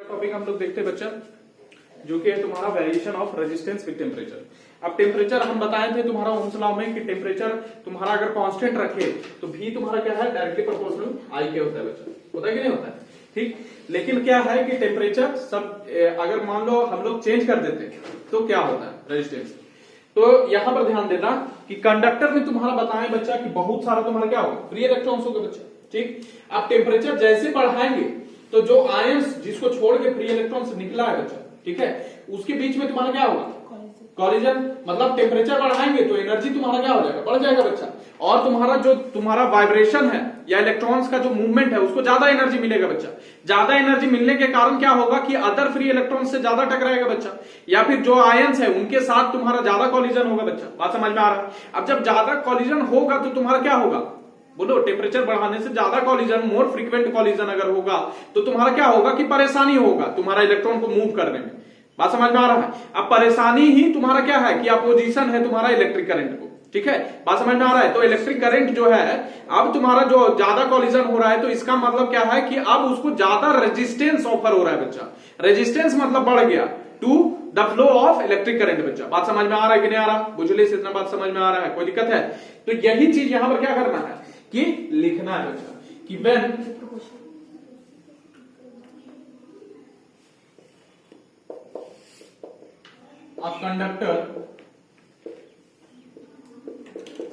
Topic हम लोग देखते हैं बच्चा, जो कि है तुम्हारा variation of resistance with temperature. अब टेम्परेचर हम बताए थे तुम्हारा ओम्स लॉ में कि टेम्परेचर तुम्हारा अगर कांस्टेंट रखे तो भी तुम्हारा क्या है, डायरेक्टली प्रोपोर्शनल आई के होता है बच्चा, होता है कि नहीं होता है? ठीक, लेकिन क्या है कि टेम्परेचर सब अगर मान लो हम लोग चेंज कर देते तो क्या होता है रेजिस्टेंस। तो यहां पर ध्यान देना कि कंडक्टर में तुम्हारा बताएं बच्चा कि बहुत सारा तुम्हारा क्या होगा, फ्री इलेक्ट्रॉन्स होगा बच्चा। ठीक, अब टेम्परेचर जैसे बढ़ाएंगे तो जो आयंस जिसको छोड़ के फ्री इलेक्ट्रॉन्स निकला है बच्चा, ठीक है, उसके बीच में तुम्हारा क्या होगा, कॉलिजन। मतलब टेम्परेचर बढ़ाएंगे तो एनर्जी तुम्हारा क्या हो जाएगा, बढ़ जाएगा बच्चा, और तुम्हारा जो तुम्हारा वाइब्रेशन है या इलेक्ट्रॉन्स का जो मूवमेंट है उसको ज्यादा एनर्जी मिलेगा बच्चा। ज्यादा एनर्जी मिलने के कारण क्या होगा कि अदर फ्री इलेक्ट्रॉन्स से ज्यादा टकराएगा बच्चा, या फिर जो आयंस है उनके साथ तुम्हारा ज्यादा कॉलिजन होगा बच्चा। बात समझ में आ रहा है? अब जब ज्यादा कॉलिजन होगा तो तुम्हारा क्या होगा, बोलो, टेम्परेचर बढ़ाने से ज्यादा कॉलिजन, मोर फ्रीक्वेंट कॉलिजन अगर होगा तो तुम्हारा क्या होगा कि परेशानी होगा तुम्हारा इलेक्ट्रॉन को मूव करने में। बात समझ में आ रहा है? अब परेशानी ही तुम्हारा क्या है कि अपोजिशन है तुम्हारा इलेक्ट्रिक करंट को। ठीक है, बात समझ में आ रहा है? तो इलेक्ट्रिक करंट जो है, अब तुम्हारा जो ज्यादा कॉलिजन हो रहा है तो इसका मतलब क्या है कि अब उसको ज्यादा रेजिस्टेंस ऑफर हो रहा है बच्चा। रेजिस्टेंस मतलब बढ़ गया to the flow of electric current बच्चा। बात समझ में आ रहा है कि नहीं आ रहा? बुझले से इतना बात समझ में आ रहा है? कोई दिक्कत है? तो यही चीज यहां पर क्या करना है कि लिखना है बच्चा कि when a conductor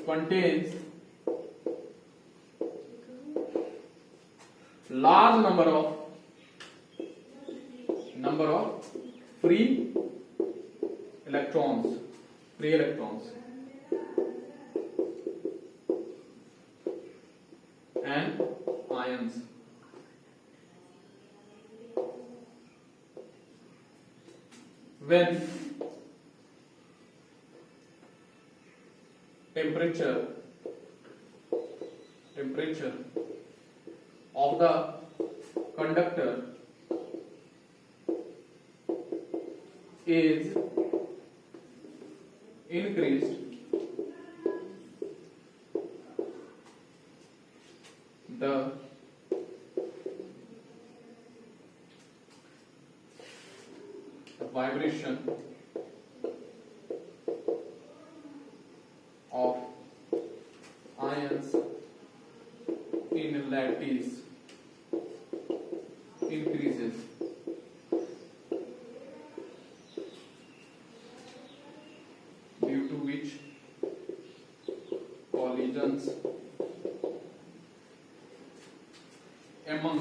contains large number of free electrons and ions, when temperature of the conductor is increased, the vibration of ions in lattice increases, due to which collisions among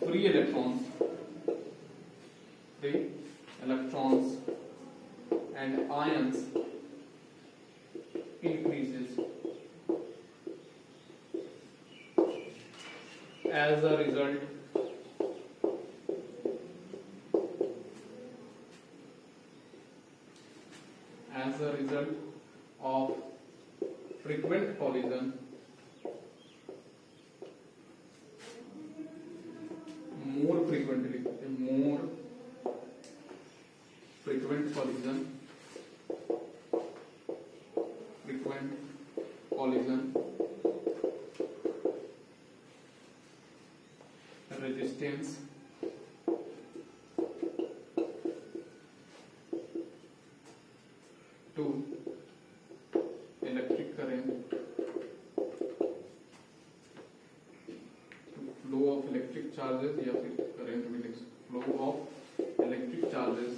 free electrons and ions increases. As a result, of frequent collision, more frequent collision, resistance to electric current, to flow of electric charges, या फिर current with flow of electric charges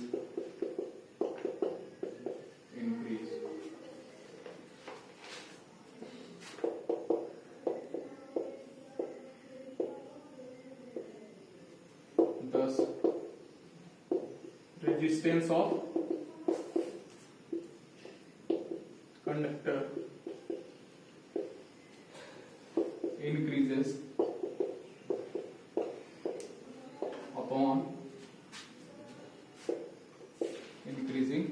increase. Thus, resistance of conductor increases upon increasing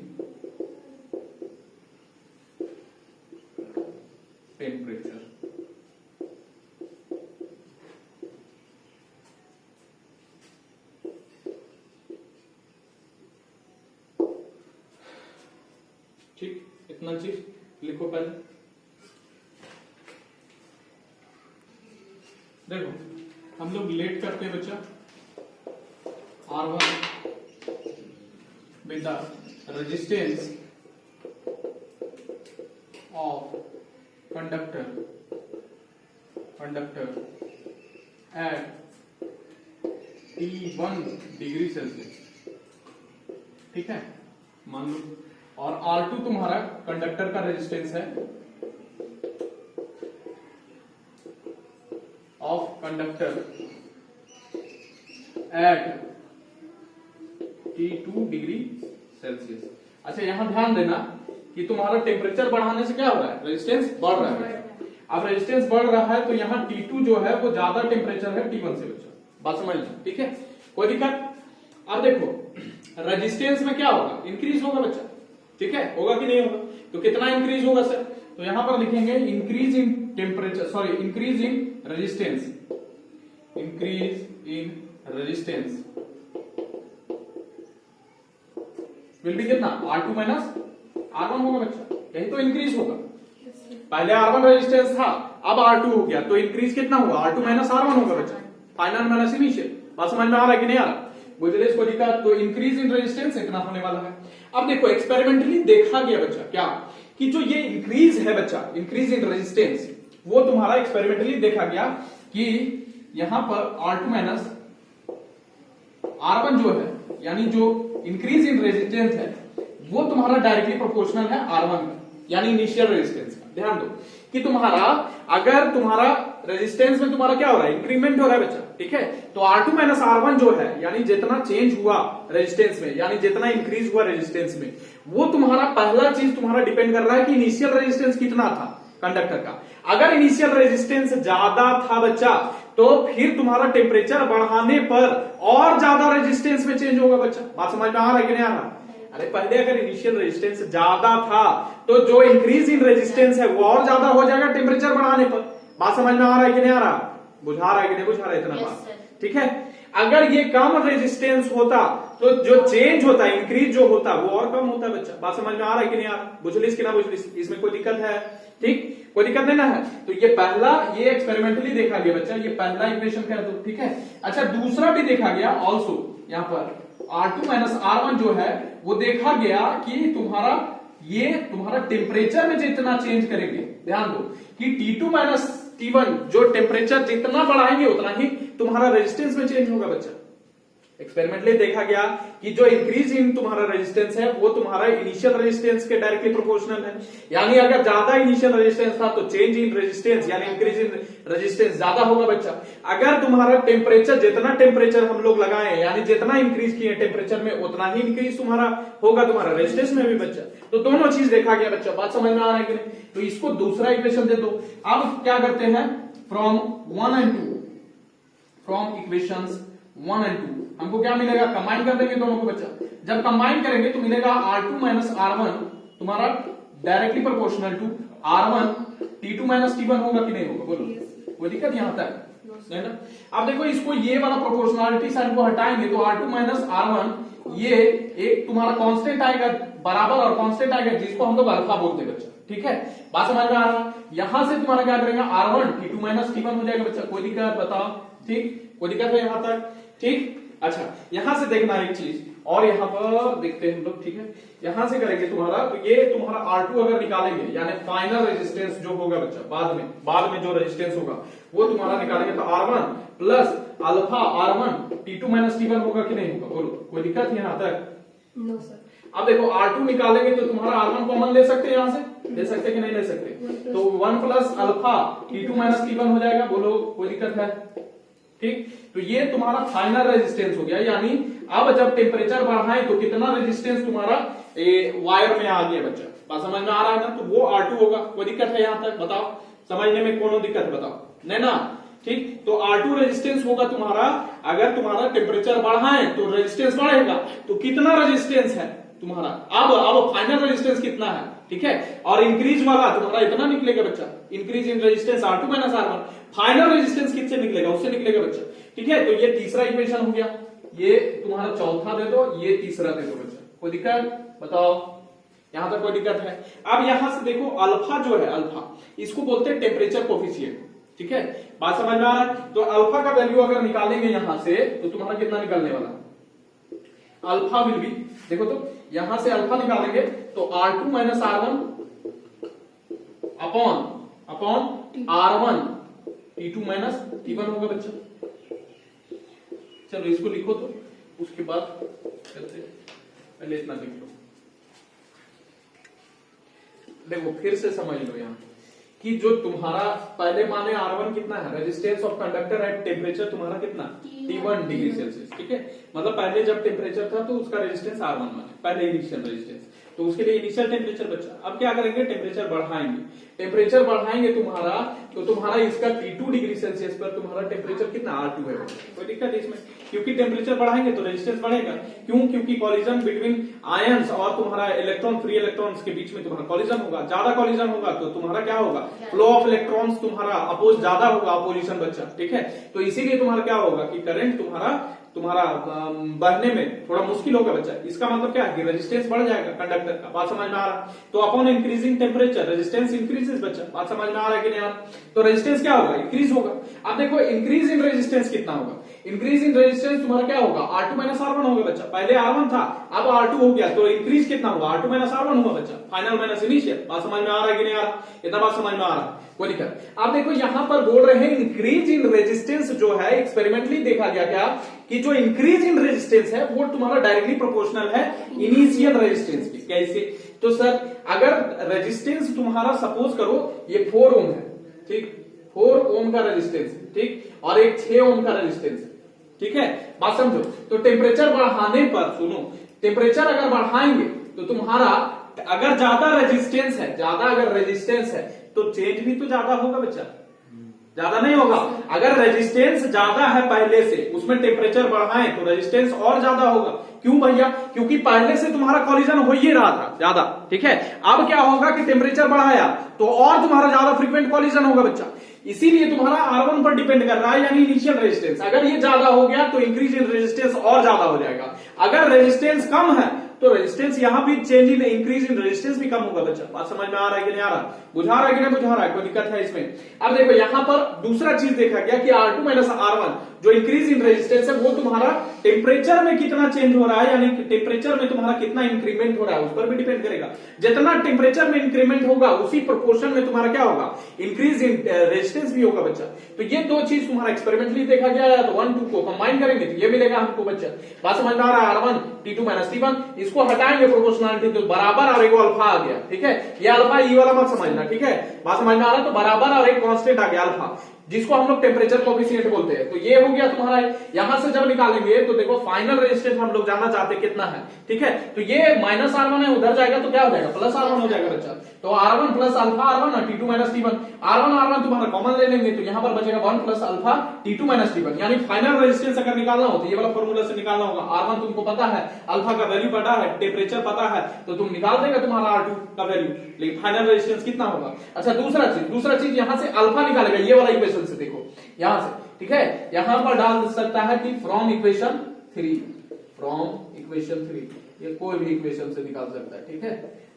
temperature. ठीक, इतना चीज लिखो पहले। देखो हम लोग लेट करते हैं बच्चा R1 with the resistance of conductor at T1 degree Celsius, ठीक है, मान लो। और R2 तुम्हारा कंडक्टर का रेजिस्टेंस है of conductor at T2 degree Celsius. अच्छा यहां ध्यान देना कि तुम्हारा टेम्परेचर बढ़ाने से क्या हो रहा है, रेजिस्टेंस बढ़ रहा है। अब रेजिस्टेंस बढ़ रहा है तो यहाँ T2 जो है वो ज्यादा टेम्परेचर है T1 से बच्चा, बात समझ लो, ठीक है, कोई दिक्कत। अब देखो रेजिस्टेंस में क्या होगा, इंक्रीज होगा बच्चा, ठीक है, होगा कि नहीं होगा, तो कितना इंक्रीज होगा सर, तो यहां पर लिखेंगे increase in temperature, sorry increase in resistance, increase in resistance will be कितना, R2 माइनस R1 होगा बच्चा, यही तो इंक्रीज होगा। पहले R1 रेजिस्टेंस था, अब R2 हो गया, तो इंक्रीज कितना हुआ, R2 माइनस R1 होगा बच्चा, फाइनल माइनस इनिशियल। बात समझ में आ रहा है कि नहीं आ रहा, बुझले इसको दिक्कत, तो इंक्रीज इन रेजिस्टेंस इतना होने वाला है। अब देखो एक्सपेरिमेंटली देखा गया बच्चा क्या, कि जो ये इंक्रीज है बच्चा, इंक्रीज इन रेजिस्टेंस, वो तुम्हारा एक्सपेरिमेंटली देखा गया कि यहां पर R2 माइनस R1 जो है, यानी जो इंक्रीज इन रेजिस्टेंस है वो तुम्हारा डायरेक्टली प्रोपोर्शनल है R1 का, यानी इनिशियल रेजिस्टेंस का। ध्यान दो कि तुम्हारा अगर तुम्हारा रेजिस्टेंस में तुम्हारा क्या हो रहा है, इंक्रीमेंट हो रहा है बच्चा, ठीक है, तो R2 माइनस R1 जो है, यानी जितना चेंज हुआ रेजिस्टेंस में, यानी जितना इंक्रीज हुआ रेजिस्टेंस में, वो तुम्हारा पहला चीज तुम्हारा डिपेंड कर रहा है कि इनिशियल रेजिस्टेंस कितना था कंडक्टर का। अगर इनिशियल रेजिस्टेंस ज्यादा था बच्चा, तो फिर तुम्हारा टेम्परेचर बढ़ाने पर और ज्यादा रेजिस्टेंस में चेंज होगा बच्चा। बात समझ में आ रहा है कि नहीं आ रहा, अरे पहले अगर इनिशियल रेजिस्टेंस ज्यादा था तो जो इंक्रीज इन रेजिस्टेंस है वो और ज्यादा हो जाएगा टेम्परेचर बढ़ाने पर। बात समझ में आ रहा है कि नहीं आ रहा, बुझा रहा है कि नहीं बुझा रहा है इतना बात, ठीक है। अगर ये कम रेजिस्टेंस होता तो जो चेंज होता है, इंक्रीज जो होता वो और कम होता है बच्चा। बात समझ में आ रहा है कि नहीं आ रहा, बुझलिस कि ना बुझलिस, इसमें कोई दिक्कत है, ठीक, कोई दिक्कत नहीं ना है। तो ये पहला, ये एक्सपेरिमेंटली देखा गया बच्चा, ये पहला इक्वेशन कह दो, ठीक है। अच्छा दूसरा भी देखा गया ऑल्सो, यहाँ पर R2 माइनस R1 जो है वो देखा गया कि तुम्हारा ये तुम्हारा टेम्परेचर में जितना चेंज करेंगे, ध्यान दो कि T2 माइनस T1 जो टेम्परेचर जितना बढ़ाएंगे उतना ही तुम्हारा रेजिस्टेंस में चेंज होगा बच्चा। एक्सपेरिमेंटली देखा गया कि जो इंक्रीज इन तुम्हारा रेजिस्टेंस है वो तुम्हारा इनिशियल रेजिस्टेंस के डायरेक्टली प्रोपोर्शनल है, यानी अगर ज्यादा इनिशियल रेजिस्टेंस था तो चेंज इन रेजिस्टेंस यानी इंक्रीज इन रेजिस्टेंस ज्यादा होगा बच्चा। अगर तुम्हारा टेम्परेचर, जितना टेम्परेचर हम लोग लगाए यानी जितना इंक्रीज किए टेम्परेचर में, उतना ही इंक्रीज तुम्हारा होगा तुम्हारा रेजिस्टेंस में भी बच्चा। तो दोनों चीज देखा गया बच्चा, बात समझ में आ रहा है कि नहीं। तो इसको दूसरा इक्वेशन दे दो। अब क्या करते हैं, from 1 and 2, from equations 1 and 2 हमको क्या मिलेगा, कंबाइन कर देंगे दोनों को बच्चा। जब कंबाइन करेंगे तो मिलेगा R2 माइनस R1 तुम्हारा directly proportional to R1 T2 minus T1 होगा कि नहीं होगा, बोलो कोई दिक्कत यहां तक है ना। अब देखो इसको ये वाला प्रोपोर्शनलिटी साइन को हटाएंगे तो R2 माइनस R1 ये एक तुम्हारा कांस्टेंट आएगा बराबर, और कांस्टेंट आएगा जिसको हम लोग अल्फा बोलते हैं बच्चा, ठीक है। बात समझ में आ रहा है। यहां से तुम्हारा क्या करेगा, R1 T2 माइनस T1 हो जाएगा बच्चा, कोई दिक्कत बताओ, ठीक, कोई दिक्कत है यहां तक, ठीक। अच्छा यहां से देखना एक चीज और यहां पर देखते हैं हम लोग, ठीक है। यहां से करेंगे तुम्हारा, तो ये तुम्हारा R2 अगर निकालेंगे यानी फाइनल रेजिस्टेंस जो होगा बच्चा, बाद में जो रेजिस्टेंस होगा वो तुम्हारा निकालेंगे तो R1 plus alpha R1 T2 minus T1 होगा कि नहीं होगा, बोलो कोई दिक्कत है यहां तक, नो सर। अब देखो R2 निकालेंगे तो तुम्हारा R1 कॉमन ले सकते हैं, यहां से ले सकते कि नहीं ले सकते, तो 1 plus alpha T2 minus T1 हो जाएगा, बोलो कोई दिक्कत है, ठीक। तो ये तुम्हारा फाइनल रेजिस्टेंस हो गया, यानी अब जब टेम्परेचर बढ़ाए तो कितना रेजिस्टेंस तुम्हारा वायर में आ गया बच्चा। बात समझ में आ रहा है ना, तो वो R2 होगा, कोई दिक्कत है यहां तक, बताओ समझने में कोनो दिक्कत बताओ, नहीं ना, ठीक। तो R2 रेजिस्टेंस होगा तुम्हारा, अगर तुम्हारा टेम्परेचर बढ़ाए तो रेजिस्टेंस बढ़ेगा, तो कितना रेजिस्टेंस है तुम्हारा, अब फाइनल रेजिस्टेंस कितना है, ठीक है। और इंक्रीज वाला तुम्हारा इतना निकलेगा बच्चा, increase in resistance R2 minus R1, final resistance किससे निकलेगा, उससे निकलेगा बच्चा, ठीक है। तो ये तीसरा इक्वेशन हो गया, ये तुम्हारा चौथा दे दो, ये तीसरा दे दो बच्चा, कोई दिक्कत बताओ यहां तक, कोई दिक्कत है। अब यहां से देखो अल्फा जो है, अल्फा इसको बोलते हैं टेम्परेचर कोफिशिएंट, ठीक है, बात समझ में आ रहा है। तो अल्फा का वैल्यू अगर निकालेंगे यहां से तो तुम्हारा कितना निकलने वाला, अल्फा विल बी, देखो तो यहां से अल्फा निकालेंगे तो R2 minus R1 upon R1 T2 minus T1 होगा बच्चा। चलो इसको लिखो तो उसके बाद करते हैं, पहले इतना लिख लो। देखो फिर से समझ लो यहां कि जो तुम्हारा पहले माने R1 कितना है, resistance of conductor at temperature तुम्हारा कितना T1 डिग्री सेल्सियस, ठीक है। मतलब पहले जब टेम्परेचर था तो उसका रेजिस्टेंस R1 माने, पहले इनिशियल रेजिस्टेंस, तो उसके लिए इनिशियल टेम्परेचर बचा। अब क्या करेंगे, टेम्परेचर बढ़ाएंगे, टेम्परेचर बढ़ाएंगे तुम्हारा, तो तुम्हारा इसका T2 डिग्री सेल्सियस पर तुम्हारा टेम्परेचर कितना R2 है, कोई दिक्कत है इसमें, क्योंकि टेम्परेचर बढ़ाएंगे तो रेजिस्टेंस बढ़ेगा। क्यों, क्योंकि कॉलिजन बिटवीन आयंस और तुम्हारा इलेक्ट्रॉन, फ्री इलेक्ट्रॉन्स के बीच में तुम्हारा कॉलिजन होगा, ज्यादा कॉलिजन होगा तो तुम्हारा क्या होगा, फ्लो ऑफ इलेक्ट्रॉन्स तुम्हारा अपोज ज्यादा होगा, अपोजिशन बच्चा, ठीक है। तो इसीलिए तुम्हारा क्या होगा कि करंट तुम्हारा बढ़ने में थोड़ा मुश्किल होगा बच्चा। इसका मतलब क्या है कि रेजिस्टेंस बढ़ जाएगा कंडक्टर का, बात समझ में आ रहा है। तो upon increasing temperature resistance increases बच्चा, बात समझ में आ रहा है कि नहीं आ रहा। तो रेजिस्टेंस क्या होगा, इंक्रीज होगा। अब देखो इंक्रीज इन रेजिस्टेंस कितना होगा, इंक्रीज इन रेजिस्टेंस तुम्हारा क्या होगा, R2 माइनस R1 होगा बच्चा। पहले R1 था, अब R2 हो गया, तो इंक्रीज कितना हुआ, R2 माइनस R1 हुआ बच्चा, फाइनल माइनस इनिशियल। बात समझ में आ रहा है कि नहीं आ रहा, इतना बात समझ में आ रहा है, कोई दिक्कत। अब देखो यहां पर बोल रहे हैं इंक्रीज इन रेजिस्टेंस जो है, एक्सपेरिमेंटली देखा गया क्या कि जो इंक्रीज इन रेजिस्टेंस है वो तुम्हारा डायरेक्टली प्रोपोर्शनल है इनिशियल रेजिस्टेंस के। कैसे, तो सर अगर रेजिस्टेंस तुम्हारा सपोज करो ये 4 ओम है, ठीक, 4 ओम का रेजिस्टेंस, ठीक, और एक 6 ओम का रेजिस्टेंस है, ठीक है, बात समझो। तो टेम्परेचर बढ़ाने पर, सुनो, टेम्परेचर अगर बढ़ाएंगे तो तुम्हारा अगर ज्यादा रेजिस्टेंस है, ज्यादा अगर रेजिस्टेंस है तो चेंज भी तो ज्यादा होगा बच्चा, ज्यादा नहीं होगा। अगर रेजिस्टेंस ज्यादा है पहले से, उसमें टेम्परेचर बढ़ाएं तो रेजिस्टेंस और ज्यादा होगा। क्यों भैया, क्योंकि पहले से तुम्हारा कॉलिजन हो ही रहा था ज्यादा, ठीक है। अब क्या होगा कि टेम्परेचर बढ़ाया तो और तुम्हारा ज्यादा फ्रीक्वेंट कॉलिजन होगा बच्चा, इसीलिए तुम्हारा R1 पर डिपेंड कर रहा है, यानी इनिशियल रेजिस्टेंस। अगर ये ज्यादा हो गया तो इंक्रीज इन रेजिस्टेंस और ज्यादा हो जाएगा। अगर रेजिस्टेंस कम है तो रेजिस्टेंस यहां भी change in increase in resistance भी कम होगा बच्चा। बात समझ में आ रहा है कि नहीं आ रहा, बुझा रहा है कि नहीं बुझा रहा है, कोई दिक्कत है इसमें। अब देखो यहां पर दूसरा चीज देखा गया कि R2 माइनस R1 जो इंक्रीज इन रेजिस्टेंस है वो तुम्हारा टेम्परेचर में कितना चेंज हो रहा है, यानी टेम्परेचर में तुम्हारा कितना इंक्रीमेंट हो रहा है उस पर भी डिपेंड करेगा। जितना टेम्परेचर में इंक्रीमेंट होगा उसी प्रोपोर्शन में तुम्हारा क्या होगा, इंक्रीज इन रेजिस्टेंस भी होगा बच्चा। तो ये दो चीज तुम्हारा एक्सपेरिमेंटली देखा गया है, तो 1 2 को कंबाइन करेंगे तो ये मिलेगा हमको बच्चा। बात समझ में आ रहा है, R1 T2 माइनस T1, इसको हटाएंगे प्रोपोर्शनलिटी तो बराबर और एक अल्फा आ गया, ठीक है। ये अल्फा ई वाला मत समझना, ठीक है, बात समझ में आ रहा है। तो बराबर और एक कांस्टेंट आ गया अल्फा, जिसको हम लोग टेम्परेचर कोएफिशिएंट बोलते हैं। तो ये हो गया तुम्हारा, यहां से जब निकालेंगे तो देखो फाइनल रेजिस्टेंस हम लोग जानना चाहते हैं कितना है, ठीक है। तो ये माइनस R1 है, उधर जाएगा तो क्या हो जाएगा, प्लस R1 हो जाएगा बच्चा। तो R1 प्लस अल्फा R1 और T2 माइनस T1, R1 तुम्हारा कॉमन ले लेंगे तो यहां पर बचेगा 1 plus alpha T2 minus T1, यानी फाइनल रेजिस्टेंस अगर निकालना हो तो ये वाला फॉर्मूला से निकालना होगा। R1 तुमको पता है, अल्फा का वैल्यू पता है, टेम्परेचर पता है, तो तुम निकाल देगा तुम्हारा R2 का वैल्यू, लेकिन फाइनल रेजिस्टेंस कितना होगा। अच्छा दूसरा चीज यहां से अल्फा निकालेगा, ये वाला इक्वेशन से देखो यहां से, ठीक है। यहां पर डाल सकता है कि फ्रॉम इक्वेशन 3, ये कोई भी इक्वेशन से निकाल सकता है, ठीक है।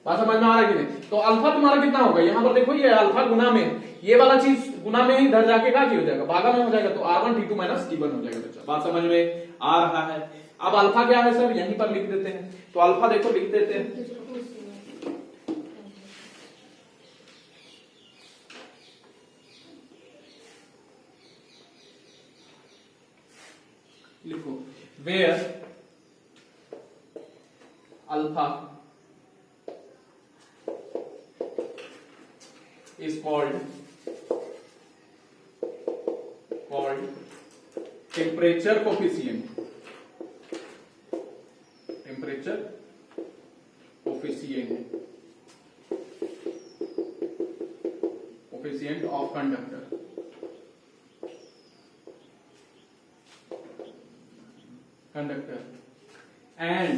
बात समझ में आ रहा है कि नहीं। तो अल्फा तुम्हारा कितना होगा, यहां पर देखो ये अल्फा गुना में, ये वाला चीज गुना में ही इधर जाके क्या हो जाएगा, भागा में हो जाएगा, तो R1 T2 माइनस T1 हो जाएगा बच्चा। बात समझ में आ रहा है। अब अल्फा क्या है सर, यहीं पर लिख देते हैं। तो अल्फा देखो लिख देते हैं, लिखो where alpha is called temperature coefficient of conductor, and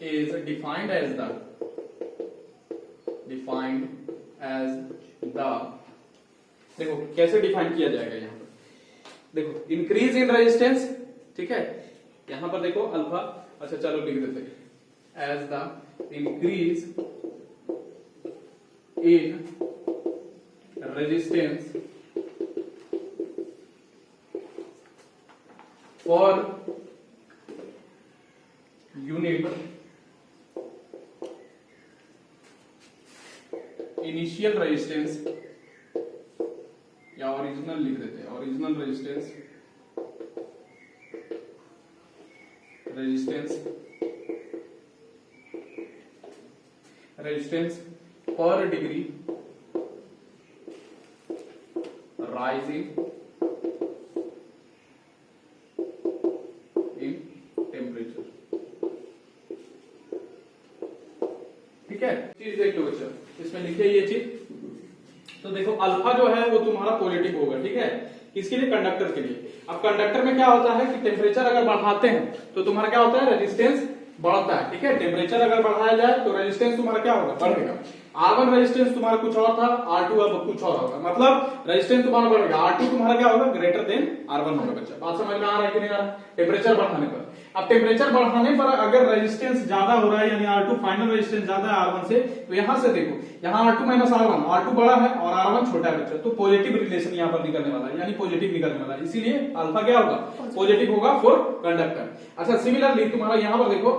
is defined as the देखो कैसे डिफाइन किया जाएगा, यहां पर देखो इंक्रीज इन रेजिस्टेंस, ठीक है। यहां पर देखो अल्फा, अच्छा चलो लिख देते हैं as the increase in resistance for unit initial resistance, या ओरिजिनल लिख देते हैं, ओरिजिनल रेजिस्टेंस पर डिग्री राइजिंग इन टेम्परेचर। ठीक है, चीज देख लो बच्चा, इसमें लिखिए ये चीज। तो देखो अल्फा जो है वो तुम्हारा पॉजिटिव होगा, ठीक है, किसके लिए? कंडक्टर के लिए। अब कंडक्टर में क्या होता है कि टेम्परेचर अगर बढ़ाते हैं तो तुम्हारा क्या होता है? रेजिस्टेंस बढ़ता है, ठीक है। टेम्परेचर अगर बढ़ाया जाए तो रेजिस्टेंस तुम्हारा क्या होगा? बढ़ेगा। R1 रेजिस्टेंस तुम्हारा कुछ और था, R2 अब कुछ और होगा, मतलब रेजिस्टेंस तुम्हारा बढ़ेगा। R2 तुम्हारा क्या होगा? ग्रेटर देन R1 होगा बच्चा। बात समझ में आ रहा है कि नहीं आ रहा? टेम्परेचर बढ़ाने पर। अब टेम्परेचर बढ़ाने पर अगर रेजिस्टेंस ज्यादा हो रहा है, यानी R2 फाइनल रेजिस्टेंस ज्यादा है R1 से, तो यहां से देखो, यहाँ R2 माइनस R1, R2 बड़ा है और R1 छोटा है बच्चा, तो पॉजिटिव रिलेशन यहाँ पर निकलने वाला है, यानी पॉजिटिव निकलने वाला है। इसीलिए अल्फा क्या होगा? पॉजिटिव होगा फॉर कंडक्टर। अच्छा, सिमिलरली तुम्हारा यहाँ पर देखो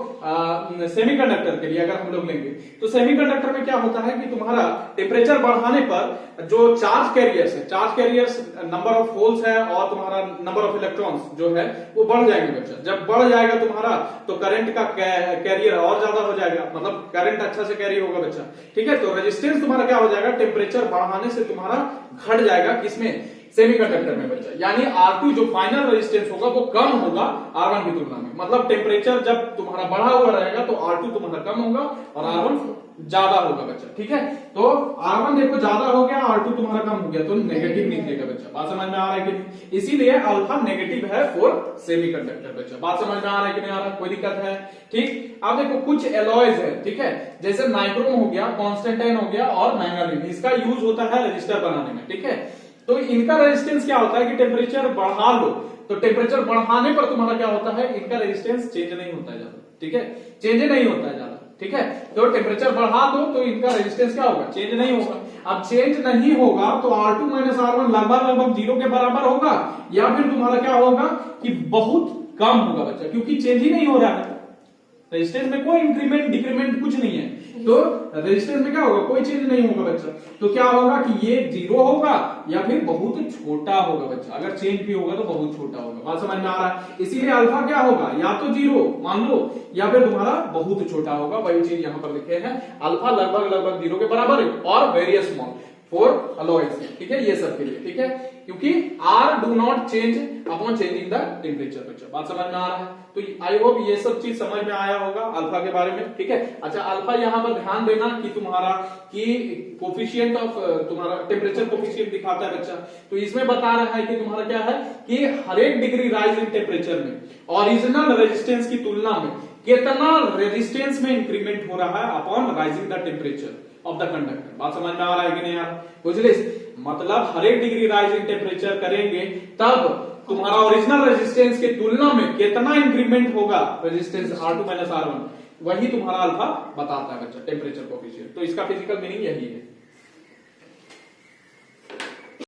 सेमीकंडक्टर के लिए अगर हम लोग लेंगे तो सेमीकंडक्टर में क्या होता है कि तुम्हारा टेम्परेचर बढ़ाने पर जो चार्ज कैरियर्स है, charge carriers number of holes है और तुम्हारा नंबर ऑफ इलेक्ट्रॉन्स जो है वो बढ़ जाएंगे बच्चा। जब बढ़ जाएगा तुम्हारा तो करंट का कैरियर और ज्यादा हो जाएगा, मतलब करंट अच्छा से कैरी होगा बच्चा, ठीक है। तो रेजिस्टेंस तुम्हारा क्या हो जाएगा? टेम्परेचर बढ़ाने से तुम्हारा घट जाएगा, किसमें? सेमीकंडक्टर में बच्चा। यानी R2 जो फाइनल रेजिस्टेंस होगा वो कम होगा R1 की तुलना में, मतलब टेम्परेचर जब तुम्हारा बढ़ा हुआ रहेगा तो R2 तुम्हारा कम होगा और R1 ज्यादा होगा बच्चा, ठीक है। तो R1 देखो ज्यादा हो गया, R2 तुम्हारा कम हो गया, तो नेगेटिव निकलेगा बच्चा। बात समझ में आ रहा है कि? इसीलिए अल्फा नेगेटिव है फॉर सेमीकंडक्टर बच्चा। बात समझ में आ रहा है कि नहीं आ रहा? कोई दिक्कत है? ठीक। अब देखो कुछ एलॉयज है, ठीक है, जैसे नाइट्रोम हो गया, कॉन्स्टेंटाइन हो गया और मैंगानीज, इसका यूज होता है रजिस्टर बनाने में, ठीक है। तो इनका रेजिस्टेंस क्या होता है कि टेम्परेचर बढ़ा लो तो टेम्परेचर बढ़ाने पर तुम्हारा क्या होता है? इनका रेजिस्टेंस चेंज नहीं होता है ज्यादा, ठीक है, चेंज नहीं होता है ज्यादा, ठीक है। तो टेम्परेचर बढ़ा दो तो इनका रेजिस्टेंस क्या होगा? चेंज नहीं होगा। अब चेंज नहीं होगा तो R2 माइनस R1 लगभग 0 के बराबर होगा, या फिर तुम्हारा क्या होगा कि बहुत कम होगा बच्चा, क्योंकि चेंज ही नहीं हो रहा है। रेजिस्टेंस में कोई इंक्रीमेंट डिक्रीमेंट कुछ नहीं है, तो रेजिस्टेंस में क्या होगा? कोई चेंज नहीं होगा बच्चा। तो क्या होगा कि ये 0 होगा या फिर बहुत छोटा होगा बच्चा। अगर चेंज भी होगा तो बहुत छोटा होगा। बात समझ में आ रहा है? इसीलिए अल्फा क्या होगा? या तो 0 मान लो या फिर तुम्हारा बहुत छोटा होगा। वही चीज यहां पर लिखे हैं, अल्फा लगभग 0 के बराबर है और वेरी स्मॉल फॉर अलॉयज, ठीक है, ये सब के लिए, ठीक है, क्योंकि R do not change upon changing the temperature बच्चा। बात समझ में आ रहा है? तो आई होप ये सब चीज समझ में आया होगा अल्फा के बारे में, ठीक है। अच्छा, अल्फा यहां पर ध्यान देना कि तुम्हारा कि कोफिशिएंट ऑफ तुम्हारा टेम्परेचर कोफिशिएंट दिखाता है बच्चा, तो इसमें बता रहा है कि तुम्हारा क्या है कि हर एक डिग्री राइज इन टेम्परेचर में ओरिजिनल रेजिस्टेंस की तुलना में कितना रेजिस्टेंस में इंक्रीमेंट हो रहा है upon rising the temperature of the conductor. बात समझ में आ रहा है कि नहीं यार? मतलब हर एक डिग्री राइज इन टेम्परेचर करेंगे तब तुम्हारा ओरिजिनल रेजिस्टेंस के तुलना में कितना इंक्रीमेंट होगा रेजिस्टेंस R2 माइनस R1, वही तुम्हारा अल्फा बताता है बच्चा, टेम्परेचर कोफिशिएंट। तो इसका फिजिकल मीनिंग यही है।